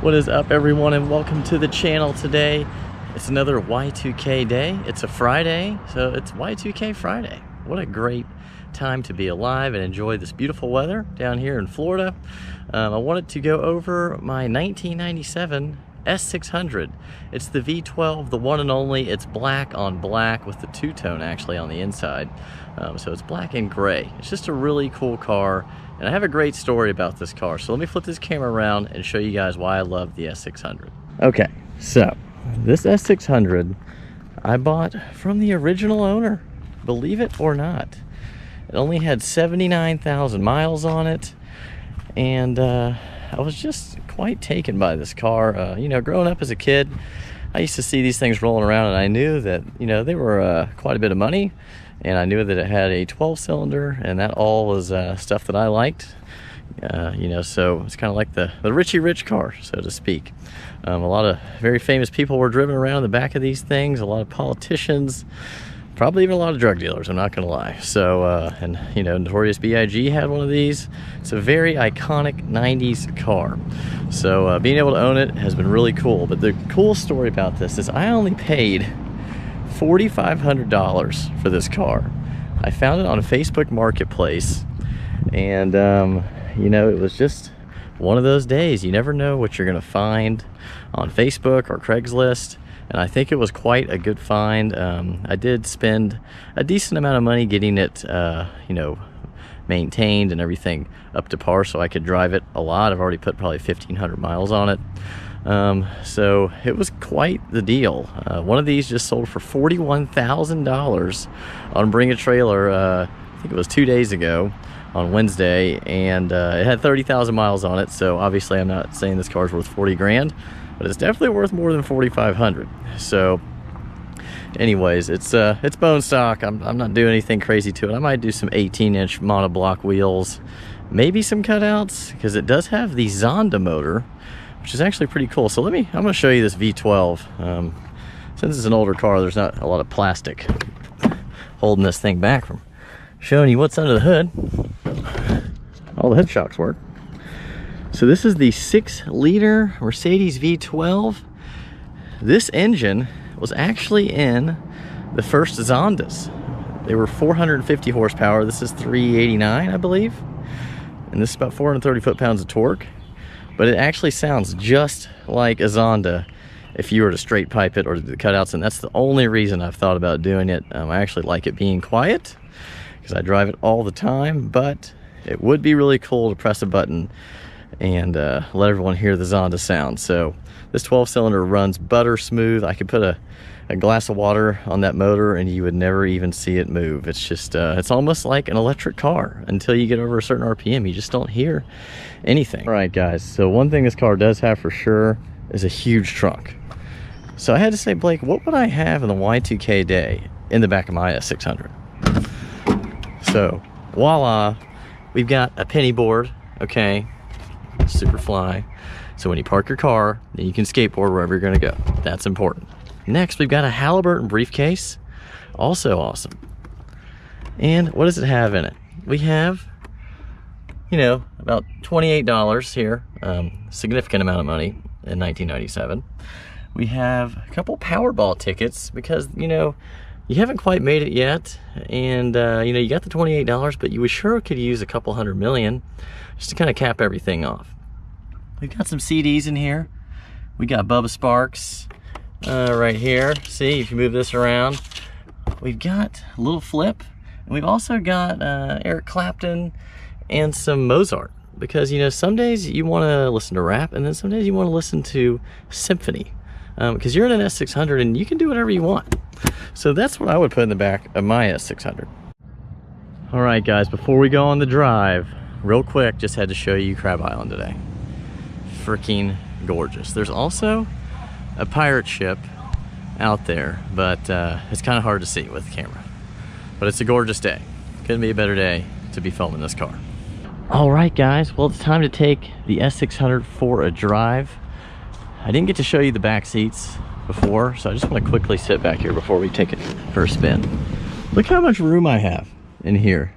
What is up, everyone, and welcome to the channel. Today it's another Y2K day. It's a Friday, so it's Y2K Friday. What a great time to be alive and enjoy this beautiful weather down here in Florida. I wanted to go over my 1997 S600. It's the V12, the one and only. It's black on black with the two-tone actually on the inside. So it's black and gray. It's just a really cool car, and I have a great story about this car. So let me flip this camera around and show you guys why I love the S600. Okay, so this S600 I bought from the original owner, believe it or not. It only had 79,000 miles on it, and I was just quite taken by this car. You know, growing up as a kid, I used to see these things rolling around, and I knew that, you know, they were quite a bit of money, and I knew that it had a 12-cylinder, and that all was stuff that I liked. You know, so it's kind of like the Richie Rich car, so to speak. A lot of very famous people were driven around in the back of these things, a lot of politicians, probably even a lot of drug dealers, I'm not gonna lie. So, and you know, Notorious B.I.G. had one of these. It's a very iconic 90s car. So being able to own it has been really cool. But the cool story about this is I only paid $4,500 for this car. I found it on a Facebook Marketplace, and you know, it was just one of those days. You never know what you're gonna find on Facebook or Craigslist. And I think it was quite a good find. I did spend a decent amount of money getting it, you know, maintained and everything up to par so I could drive it a lot. I've already put probably 1,500 miles on it. So it was quite the deal. One of these just sold for $41,000 on Bring a Trailer, I think it was 2 days ago on Wednesday, and it had 30,000 miles on it. So obviously I'm not saying this car's worth 40 grand. But it's definitely worth more than 4,500. So anyways, it's bone stock. I'm not doing anything crazy to it. I might do some 18-inch monoblock wheels, maybe some cutouts, because it does have the Zonda motor, which is actually pretty cool. So I'm going to show you this V12. Since it's an older car, there's not a lot of plastic holding this thing back from showing you what's under the hood. All the head shocks work. So this is the 6-liter Mercedes V12. This engine was actually in the first Zondas. They were 450 horsepower. This is 389, I believe. And this is about 430 foot-pounds of torque. But it actually sounds just like a Zonda if you were to straight pipe it or do the cutouts. And that's the only reason I've thought about doing it. I actually like it being quiet because I drive it all the time. But it would be really cool to press a button and let everyone hear the Zonda sound. So this 12-cylinder runs butter smooth. I could put a glass of water on that motor and you would never even see it move. It's just it's almost like an electric car until you get over a certain RPM. You just don't hear anything. All right, guys, so one thing this car does have for sure is a huge trunk. So I had to say, Blake, what would I have in the Y2K day in the back of my S600? So voila, we've got a penny board, okay, super fly. So when you park your car, then you can skateboard wherever you're gonna go. That's important. Next, we've got a Halliburton briefcase, also awesome. And what does it have in it? We have, you know, about $28 here, significant amount of money in 1997. We have a couple Powerball tickets because, you know, you haven't quite made it yet, and you know, you got the $28, but you sure could use a couple $100 million just to kind of cap everything off. We've got some CDs in here. We got Bubba Sparks right here. See, if you move this around, we've got a little flip, and we've also got Eric Clapton and some Mozart, because, you know, some days you want to listen to rap, and then some days you want to listen to symphony, because you're in an S600 and you can do whatever you want. So that's what I would put in the back of my S600. All right, guys, before we go on the drive, real quick, just had to show you Crab Island today. Freaking gorgeous. There's also a pirate ship out there, but it's kind of hard to see with the camera. But it's a gorgeous day. Couldn't be a better day to be filming this car. All right, guys, well, it's time to take the S600 for a drive. I didn't get to show you the back seats before, so I just want to quickly sit back here before we take it for a spin. Look how much room I have in here.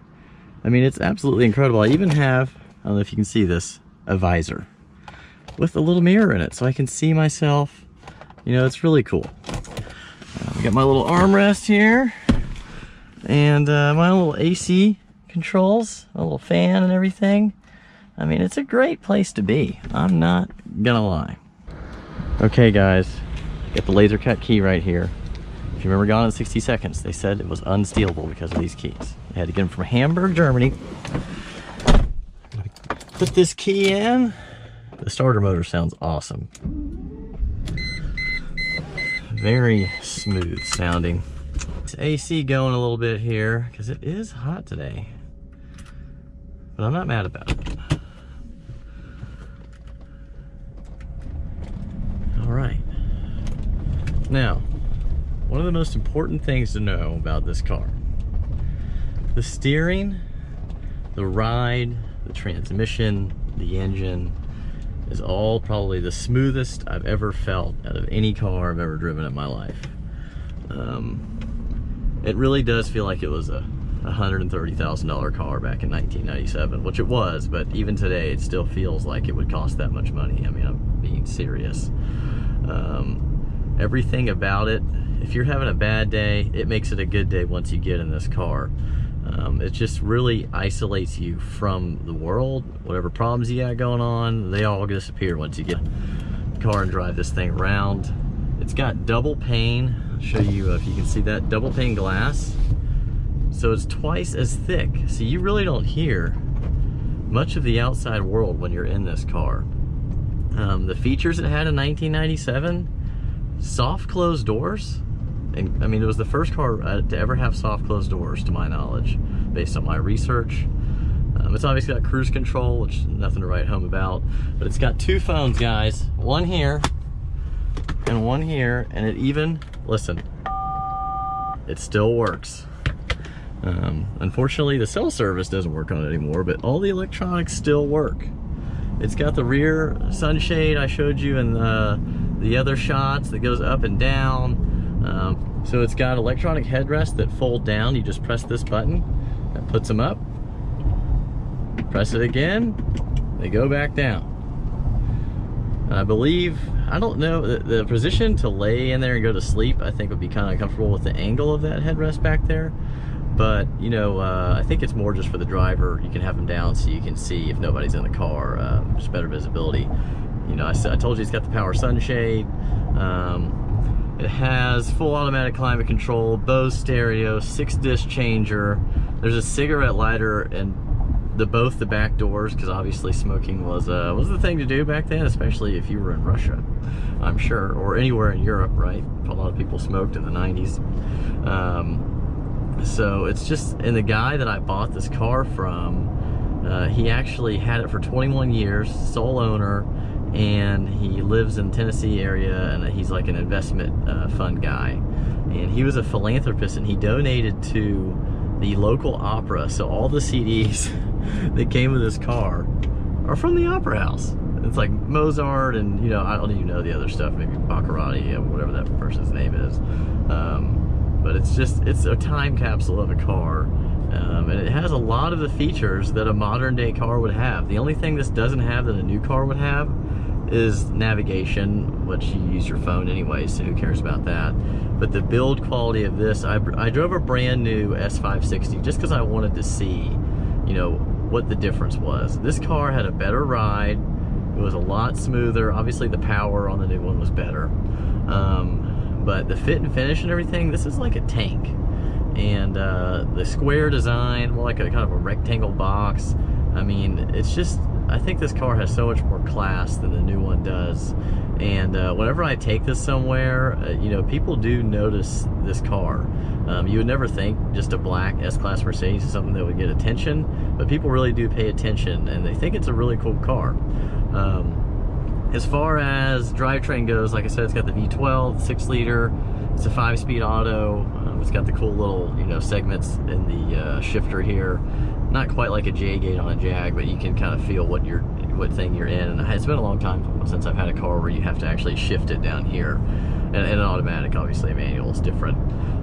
I mean, it's absolutely incredible. I even have, I don't know if you can see this, a visor. with a little mirror in it so I can see myself. You know, it's really cool. We got my little armrest here, and my little AC controls, a little fan and everything. I mean, it's a great place to be. I'm not gonna lie. Okay guys, got the laser cut key right here. If you remember Gone in 60 Seconds, they said it was unstealable because of these keys. They had to get them from Hamburg, Germany. Put this key in. The starter motor sounds awesome. Very smooth sounding. It's AC going a little bit here because it is hot today, but I'm not mad about it. All right. Now, one of the most important things to know about this car: the steering, the ride, the transmission, the engine is all probably the smoothest I've ever felt out of any car I've ever driven in my life. It really does feel like it was a $130,000 car back in 1997, which it was, but even today it still feels like it would cost that much money. I mean, I'm being serious. Everything about it, if you're having a bad day, it makes it a good day once you get in this car. It just really isolates you from the world. Whatever problems you got going on, they all disappear once you get in the car and drive this thing around. It's got double pane. I'll show you if you can see that double pane glass. So it's twice as thick. So you really don't hear much of the outside world when you're in this car. The features it had in 1997, soft closed doors. And, I mean, it was the first car to ever have soft closed doors, to my knowledge, based on my research. It's obviously got cruise control, which is nothing to write home about, but it's got two phones, guys. One here and one here, and it even, listen, it still works. Unfortunately, the cell service doesn't work on it anymore, but all the electronics still work. It's got the rear sunshade I showed you in the other shots that goes up and down. So it's got electronic headrests that fold down. You just press this button, that puts them up. Press it again, they go back down. I believe, I don't know, the position to lay in there and go to sleep, I think would be kind of comfortable with the angle of that headrest back there. But, you know, I think it's more just for the driver. You can have them down so you can see if nobody's in the car, just better visibility. You know, I told you it's got the power sunshade. It has full automatic climate control, Bose stereo, 6-disc changer. There's a cigarette lighter in both the back doors, because obviously smoking was the thing to do back then, especially if you were in Russia, I'm sure, or anywhere in Europe, right? A lot of people smoked in the 90s. So it's just, and the guy that I bought this car from, he actually had it for 21 years, sole owner, and he lives in the Tennessee area, and he's like an investment fund guy. And he was a philanthropist, and he donated to the local opera. So all the CDs that came with this car are from the opera house. It's like Mozart, and you know, I don't even know the other stuff, maybe Baccarati, whatever that person's name is. But it's a time capsule of a car. And it has a lot of the features that a modern day car would have. The only thing this doesn't have that a new car would have is navigation, which you use your phone anyway, so who cares about that. But the build quality of this, I drove a brand new S560 just because I wanted to see, you know, what the difference was. This car had a better ride. It was a lot smoother. Obviously the power on the new one was better. But the fit and finish and everything, this is like a tank. And the square design, more like a kind of a rectangle box. I mean, it's just, I think this car has so much more class than the new one does. And whenever I take this somewhere, you know, people do notice this car. You would never think just a black S-Class Mercedes is something that would get attention, but people really do pay attention, and they think it's a really cool car. As far as drivetrain goes, like I said, it's got the V12, 6-liter. It's a 5-speed auto. It's got the cool little, you know, segments in the shifter here. Not quite like a J-gate on a Jag, but you can kind of feel what thing you're in. And it's been a long time since I've had a car where you have to actually shift it down here. And an automatic, obviously, manual is different.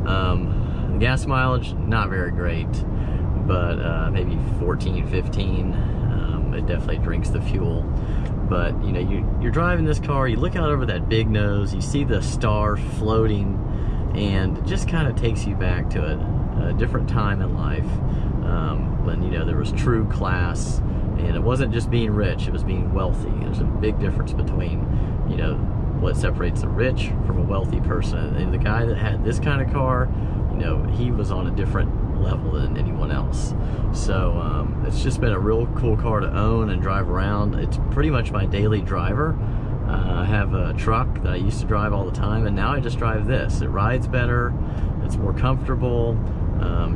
The gas mileage, not very great, but maybe 14, 15. It definitely drinks the fuel. But you know, you're driving this car, you look out over that big nose, you see the star floating, and it just kind of takes you back to a different time in life, when, you know, there was true class, and it wasn't just being rich, it was being wealthy. There's a big difference between, you know, what separates the rich from a wealthy person. And the guy that had this kind of car, you know, he was on a different level than anyone else. So it's just been a real cool car to own and drive around. It's pretty much my daily driver. I have a truck that I used to drive all the time, and now I just drive this. It rides better, it's more comfortable.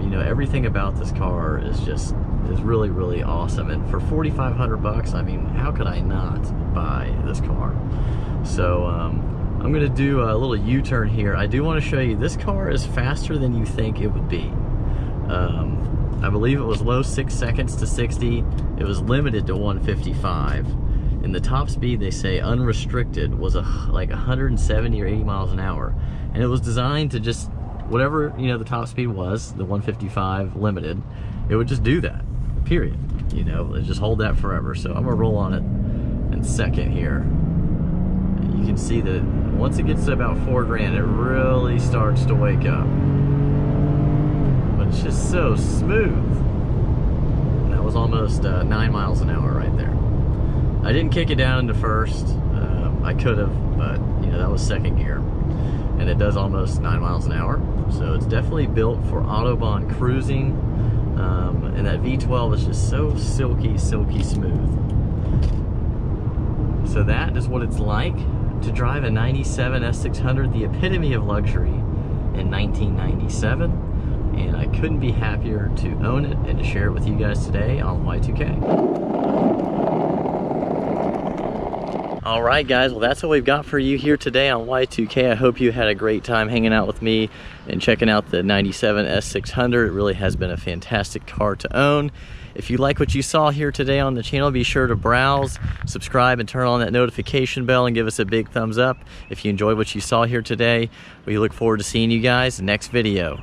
You know, everything about this car is really, really awesome. And for 4,500 bucks, I mean, how could I not buy this car? So I'm gonna do a little U-turn here. I do want to show you, this car is faster than you think it would be. I believe it was low 6 seconds to 60. It was limited to 155. And the top speed, they say unrestricted, was like 170 or 80 miles an hour. And it was designed to just, whatever, you know, the top speed was, the 155 limited, it would just do that, period. You know, it just hold that forever. So I'm gonna roll on it in second here. And you can see that once it gets to about 4 grand, it really starts to wake up. But it's just so smooth. And that was almost 9 miles an hour right there. I didn't kick it down into first. I could have, but you know, that was second gear. And it does almost 9 miles an hour. So it's definitely built for Autobahn cruising. And that V12 is just so silky, silky smooth. So that is what it's like to drive a 97 S600, the epitome of luxury, in 1997. And I couldn't be happier to own it and to share it with you guys today on Y2K. All right, guys, well, that's what we've got for you here today on Y2K. I hope you had a great time hanging out with me and checking out the 97 S600. It really has been a fantastic car to own. If you like what you saw here today on the channel, be sure to browse, subscribe, and turn on that notification bell and give us a big thumbs up if you enjoyed what you saw here today. We look forward to seeing you guys next video.